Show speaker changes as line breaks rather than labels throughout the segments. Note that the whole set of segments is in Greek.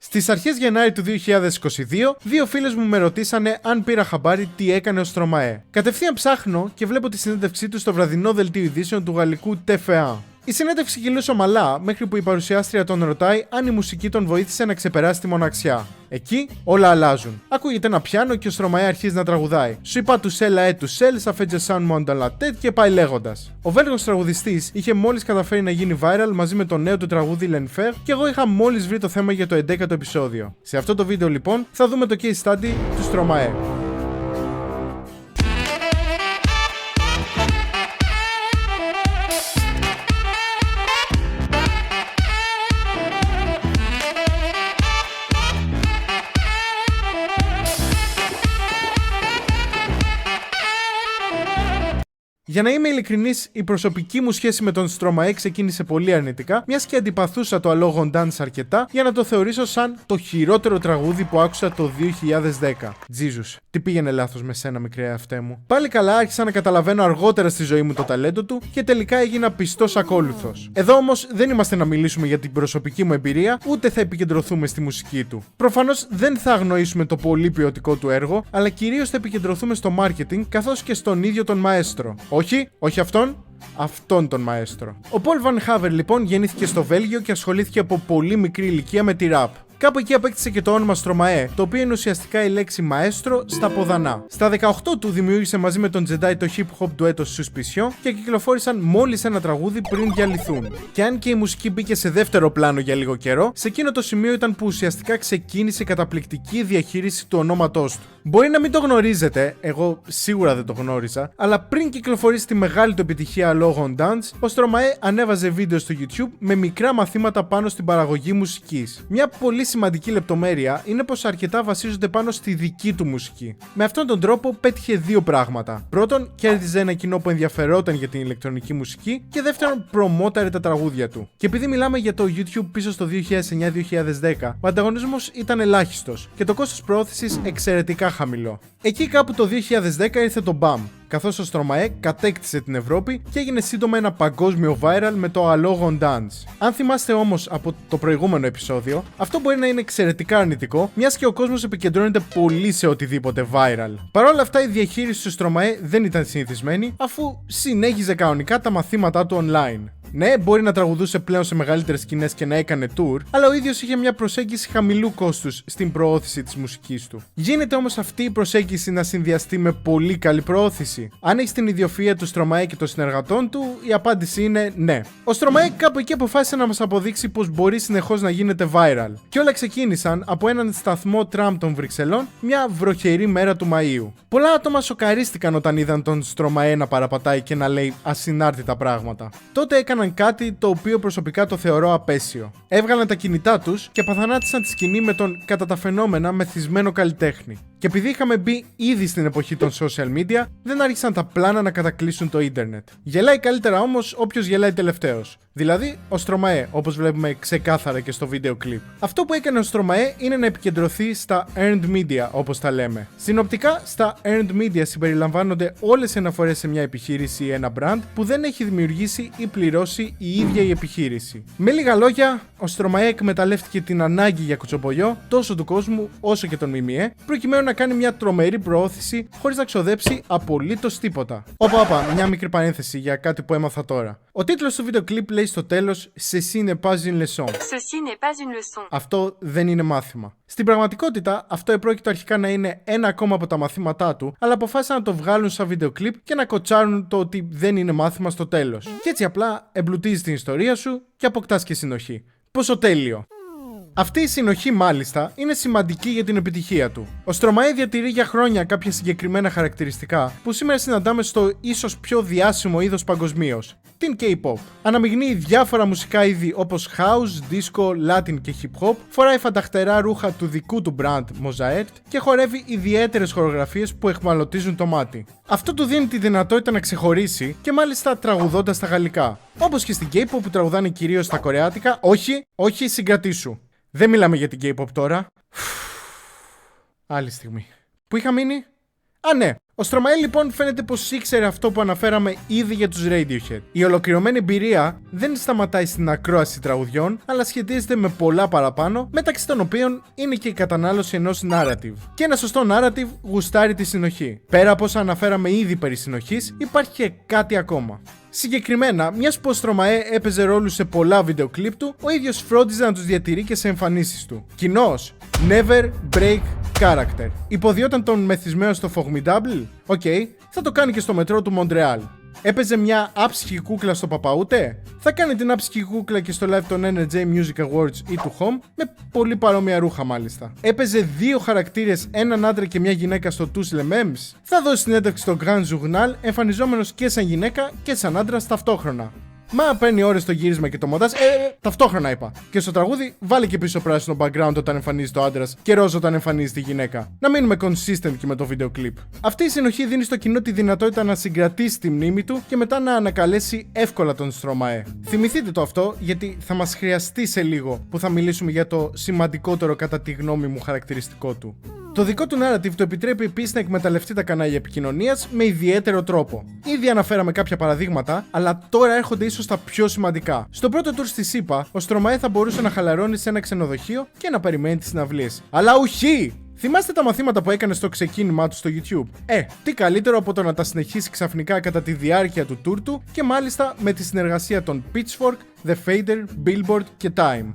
Στις αρχές Γενάρη του 2022, δύο φίλες μου με ρωτήσανε αν πήρα χαμπάρι τι έκανε ο Στρωμαέ. Κατευθείαν ψάχνω και βλέπω τη συνέντευξή του στο βραδινό δελτίο ειδήσεων του γαλλικού TF1. Η συνέντευξη κυλούσε ομαλά μέχρι που η παρουσιάστρια τον ρωτάει αν η μουσική τον βοήθησε να ξεπεράσει τη μοναξιά. Εκεί όλα αλλάζουν. Ακούγεται ένα πιάνο και ο Στρωμαέ αρχίζει να τραγουδάει. Σου είπα του σέλα του σέλ, σα φέτζε σαν μονταλατέτ και πάει λέγοντας. Ο Βέλγος τραγουδιστής είχε μόλις καταφέρει να γίνει viral μαζί με το νέο του τραγούδι L'Enfer και εγώ είχα μόλις βρει το θέμα για το 11ο επεισόδιο. Σε αυτό το βίντεο λοιπόν θα δούμε το case study του Στρωμαέ. Για να είμαι ειλικρινής, η προσωπική μου σχέση με τον Στρωμαέ ξεκίνησε πολύ αρνητικά, μιας και αντιπαθούσα το Allogon Dance αρκετά για να το θεωρήσω σαν το χειρότερο τραγούδι που άκουσα το 2010. Jesus, τι πήγαινε λάθος με σένα, μικρέ εαυτέ μου. Πάλι καλά άρχισα να καταλαβαίνω αργότερα στη ζωή μου το ταλέντο του και τελικά έγινα πιστός ακόλουθος. Εδώ όμως δεν είμαστε να μιλήσουμε για την προσωπική μου εμπειρία, ούτε θα επικεντρωθούμε στη μουσική του. Προφανώς δεν θα αγνοήσουμε το πολύ ποιοτικό του έργο, αλλά κυρίως θα επικεντρωθούμε στο marketing καθώς και στον ίδιο τον μαέστρο. Όχι αυτόν τον μαέστρο. Ο Paul Van Haver λοιπόν γεννήθηκε στο Βέλγιο και ασχολήθηκε από πολύ μικρή ηλικία με τη ραπ. Κάπου εκεί απέκτησε και το όνομα Στρωμαέ, το οποίο είναι ουσιαστικά η λέξη μαέστρο στα ποδανά. Στα 18 του δημιούργησε μαζί με τον Jedi το hip hop ντουέτο Suspicion και κυκλοφόρησαν μόλις ένα τραγούδι πριν διαλυθούν. Και αν και η μουσική μπήκε σε δεύτερο πλάνο για λίγο καιρό, σε εκείνο το σημείο ήταν που ουσιαστικά ξεκίνησε η καταπληκτική διαχείριση του ονόματός του. Μπορεί να μην το γνωρίζετε, εγώ σίγουρα δεν το γνώριζα, αλλά πριν κυκλοφορήσει τη μεγάλη του επιτυχία Allogon Dance, ο Στρωμαέ ανέβαζε βίντεο στο YouTube με μικρά μαθήματα πάνω στην παραγωγή μουσικής. Μια πολύ σημαντική λεπτομέρεια είναι πως αρκετά βασίζονται πάνω στη δική του μουσική. Με αυτόν τον τρόπο πέτυχε δύο πράγματα. Πρώτον, κέρδιζε ένα κοινό που ενδιαφερόταν για την ηλεκτρονική μουσική και δεύτερον, προμόταρε τα τραγούδια του. Και επειδή μιλάμε για το YouTube πίσω στο 2009-2010, ο ανταγωνισμός ήταν ελάχιστος και το κόστος προώθησης εξαιρετικά χαμηλό. Εκεί κάπου το 2010 ήρθε το BAM, καθώς ο Στρωμαέ κατέκτησε την Ευρώπη και έγινε σύντομα ένα παγκόσμιο viral με το Allogon Dance. Αν θυμάστε όμως από το προηγούμενο επεισόδιο, αυτό μπορεί να είναι εξαιρετικά αρνητικό, μιας και ο κόσμος επικεντρώνεται πολύ σε οτιδήποτε viral. Παρ' όλα αυτά, η διαχείριση του Στρωμαέ δεν ήταν συνηθισμένη, αφού συνέχιζε κανονικά τα μαθήματά του online. Ναι, μπορεί να τραγουδούσε πλέον σε μεγαλύτερες σκηνές και να έκανε tour, αλλά ο ίδιος είχε μια προσέγγιση χαμηλού κόστους στην προώθηση της μουσικής του. Γίνεται όμως αυτή η προσέγγιση να συνδυαστεί με πολύ καλή προώθηση? Αν έχεις την ιδιοφυΐα του Στρωμαέ και των συνεργατών του, η απάντηση είναι ναι. Ο Στρωμαέ κάπου εκεί αποφάσισε να μας αποδείξει πως μπορεί συνεχώς να γίνεται viral. Και όλα ξεκίνησαν από έναν σταθμό τραμ των Βρυξελών μια βροχερή μέρα του Μαΐου. Πολλά άτομα σοκαρίστηκαν όταν είδαν τον Στρωμαέ να παραπατάει και να λέει ασυνάρτητα πράγματα. Τότε έκαναν κάτι το οποίο προσωπικά το θεωρώ απέσιο. Έβγαλαν τα κινητά τους και παθανάτησαν τη σκηνή με τον κατά τα φαινόμενα μεθυσμένο καλλιτέχνη. Και επειδή είχαμε μπει ήδη στην εποχή των social media, δεν άρχισαν τα πλάνα να κατακλείσουν το ίντερνετ. Γελάει καλύτερα όμως όποιος γελάει τελευταίος. Δηλαδή ο Στρωμαέ, όπως βλέπουμε ξεκάθαρα και στο βίντεο κλιπ. Αυτό που έκανε ο Στρωμαέ είναι να επικεντρωθεί στα earned media, όπως τα λέμε. Συνοπτικά, στα earned media συμπεριλαμβάνονται όλες οι αναφορές σε μια επιχείρηση ή ένα brand που δεν έχει δημιουργήσει ή πληρώσει η ίδια η επιχείρηση. Με λίγα λόγια, ο Στρωμαέ εκμεταλλεύτηκε την ανάγκη για κουτσομπολιό τόσο του κόσμου όσο και των ΜΜΕ, προκειμένου να κάνει μια τρομερή προώθηση χωρίς να ξοδέψει απολύτως τίποτα. Όπα, μια μικρή παρένθεση για κάτι που έμαθα τώρα. Ο τίτλος του βίντεο κλιπ λέει στο τέλος «Ceci n'est pas une leçon». Αυτό δεν είναι μάθημα. Στην πραγματικότητα, αυτό επρόκειτο αρχικά να είναι ένα ακόμα από τα μαθήματά του, αλλά αποφάσισαν να το βγάλουν σαν βίντεο κλιπ και να κοτσάρουν το ότι δεν είναι μάθημα στο τέλος. Και έτσι απλά εμπλουτίζεις την ιστορία σου και αποκτάς και συνοχή. Πόσο τέλειο! Αυτή η συνοχή μάλιστα είναι σημαντική για την επιτυχία του. Ο Στρωμαέ διατηρεί για χρόνια κάποια συγκεκριμένα χαρακτηριστικά που σήμερα συναντάμε στο ίσως πιο διάσημο είδος παγκοσμίως, την K-pop. Αναμειγνύει διάφορα μουσικά είδη όπως house, disco, latin και hip hop, φοράει φανταχτερά ρούχα του δικού του brand Mozart και χορεύει ιδιαίτερες χορογραφίες που εχμαλωτίζουν το μάτι. Αυτό του δίνει τη δυνατότητα να ξεχωρίσει και μάλιστα τραγουδώντας στα γαλλικά. Όπως και στην K-pop που τραγουδάνε κυρίως στα κορεάτικα, όχι, συγκρατήσου. Δεν μιλάμε για την K-pop τώρα. Άλλη στιγμή. Πού είχα μείνει? Α, ναι. Ο Stromae λοιπόν φαίνεται πως ήξερε αυτό που αναφέραμε ήδη για τους Radiohead. Η ολοκληρωμένη εμπειρία δεν σταματάει στην ακρόαση τραγουδιών, αλλά σχετίζεται με πολλά παραπάνω, μεταξύ των οποίων είναι και η κατανάλωση ενός narrative. Και ένα σωστό narrative γουστάρει τη συνοχή. Πέρα από όσα αναφέραμε ήδη περί συνοχής, υπάρχει και κάτι ακόμα. Συγκεκριμένα, μιας που ο Stromae έπαιζε ρόλους σε πολλά βίντεο κλιπ του, ο ίδιος φρόντιζε να τους διατηρεί και σε εμφανίσεις του. Κοινώς, never break character. Υποδιόταν τον μεθυσμένο στο Formidable? Οκ, θα το κάνει και στο μετρό του Μοντρεάλ. Έπαιζε μια άψυχη κούκλα στο Παπαούτε? Θα κάνει την άψυχη κούκλα και στο live των NRJ Music Awards ή του Home, με πολύ παρόμοια ρούχα μάλιστα. Έπαιζε δύο χαρακτήρες, έναν άντρα και μια γυναίκα στο Tous les Mêmes. Θα δώσει συνέντευξη στο Grand Journal, εμφανιζόμενος και σαν γυναίκα και σαν άντρας ταυτόχρονα. Μα παίρνει ώρες το γύρισμα και το μοντάζ, ταυτόχρονα είπα. Και στο τραγούδι βάλει και πίσω πράσινο background όταν εμφανίζεται ο άντρας και ροζ όταν εμφανίζεται η γυναίκα. Να μείνουμε consistent και με το βίντεο κλιπ. Αυτή η συνοχή δίνει στο κοινό τη δυνατότητα να συγκρατήσει τη μνήμη του και μετά να ανακαλέσει εύκολα τον Stromae. Θυμηθείτε το αυτό, γιατί θα μας χρειαστεί σε λίγο που θα μιλήσουμε για το σημαντικότερο κατά τη γνώμη μου χαρακτηριστικό του. Το δικό του narrative το επιτρέπει επίσης να εκμεταλλευτεί τα κανάλια επικοινωνίας με ιδιαίτερο τρόπο. Ήδη αναφέραμε κάποια παραδείγματα, αλλά τώρα έρχονται ίσως τα πιο σημαντικά. Στο πρώτο tour στη ΣΥΠΑ, ο Stromae θα μπορούσε να χαλαρώνει σε ένα ξενοδοχείο και να περιμένει τις συναυλίες. Αλλά ουχή! Θυμάστε τα μαθήματα που έκανε στο ξεκίνημά του στο YouTube? Τι καλύτερο από το να τα συνεχίσει ξαφνικά κατά τη διάρκεια του tour του και μάλιστα με τη συνεργασία των Pitchfork, The Fader, Billboard και Time.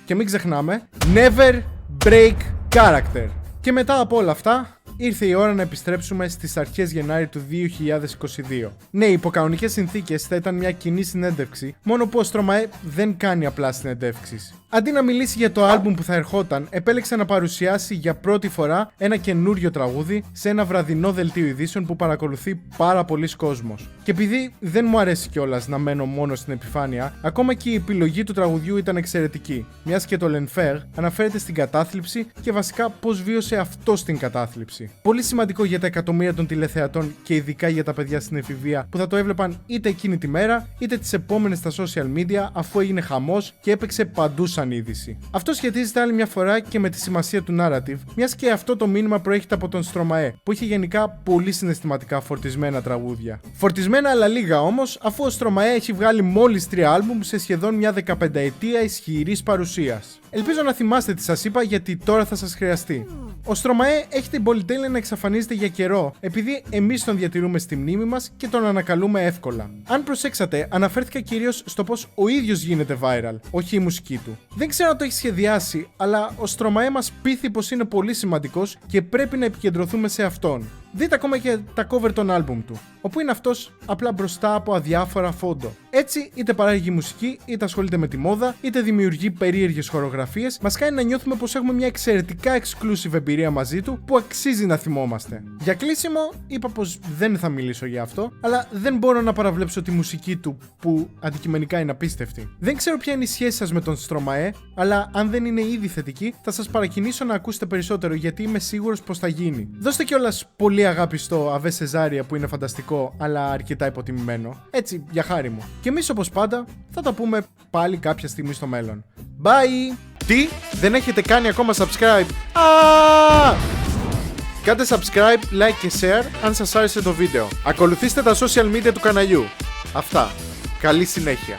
Και μην ξεχνάμε, never break character. Και μετά από όλα αυτά, ήρθε η ώρα να επιστρέψουμε στις αρχές Γενάρη του 2022. Ναι, υπό κανονικές συνθήκες θα ήταν μια κοινή συνέντευξη, μόνο που ο Stromae δεν κάνει απλά συνεντεύξεις. Αντί να μιλήσει για το άλμπουμ που θα ερχόταν, επέλεξε να παρουσιάσει για πρώτη φορά ένα καινούριο τραγούδι σε ένα βραδινό δελτίο ειδήσεων που παρακολουθεί πάρα πολλοί κόσμος. Και επειδή δεν μου αρέσει κιόλας να μένω μόνο στην επιφάνεια, ακόμα και η επιλογή του τραγουδιού ήταν εξαιρετική, μιας και το L'Enfer αναφέρεται στην κατάθλιψη και βασικά πώς βίωσε αυτός την κατάθλιψη. Πολύ σημαντικό για τα εκατομμύρια των τηλεθεατών και ειδικά για τα παιδιά στην εφηβεία που θα το έβλεπαν είτε εκείνη τη μέρα είτε τις επόμενες στα social media, αφού έγινε χαμός και έπαιξε παντού σαν είδηση. Αυτό σχετίζεται άλλη μια φορά και με τη σημασία του narrative, μιας και αυτό το μήνυμα προέρχεται από τον Stromae, που είχε γενικά πολύ συναισθηματικά φορτισμένα τραγούδια. Φορτισμένα αλλά λίγα όμως, αφού ο Stromae έχει βγάλει μόλις 3 άλμπουμ σε σχεδόν μια 15ετία ισχυρής παρουσίας. Ελπίζω να θυμάστε τι σας είπα, γιατί τώρα θα σας χρειαστεί. Ο Stromae έχει την πολυτέλεια να εξαφανίζεται για καιρό, επειδή εμείς τον διατηρούμε στη μνήμη μας και τον ανακαλούμε εύκολα. Αν προσέξατε, αναφέρθηκα κυρίως στο πως ο ίδιος γίνεται viral, όχι η μουσική του. Δεν ξέρω αν το έχει σχεδιάσει, αλλά ο Stromae μας πείθει πως είναι πολύ σημαντικός και πρέπει να επικεντρωθούμε σε αυτόν. Δείτε ακόμα και τα cover των άλμπουμ του, όπου είναι αυτός απλά μπροστά από αδιάφορα φόντο. Έτσι, είτε παράγει μουσική, είτε ασχολείται με τη μόδα, είτε δημιουργεί περίεργες χορογραφίες, μας κάνει να νιώθουμε πως έχουμε μια εξαιρετικά exclusive εμπειρία μαζί του που αξίζει να θυμόμαστε. Για κλείσιμο, είπα πως δεν θα μιλήσω για αυτό, αλλά δεν μπορώ να παραβλέψω τη μουσική του που αντικειμενικά είναι απίστευτη. Δεν ξέρω ποια είναι η σχέση σας με τον Stromae, αλλά αν δεν είναι ήδη θετική, θα σας παρακινήσω να ακούσετε περισσότερο, γιατί είμαι σίγουρος πως θα γίνει. Δώστε κιόλας πολύ αγάπη στο Αβέ Σεζάρια που είναι φανταστικό, αλλά αρκετά υποτιμημένο. Έτσι, για χάρη μου. Και εμείς όπως πάντα θα τα πούμε πάλι κάποια στιγμή στο μέλλον. Bye! Τι? Δεν έχετε κάνει ακόμα subscribe? Κάντε subscribe, like και share αν σας άρεσε το βίντεο. Ακολουθήστε τα social media του καναλιού. Αυτά. Καλή συνέχεια.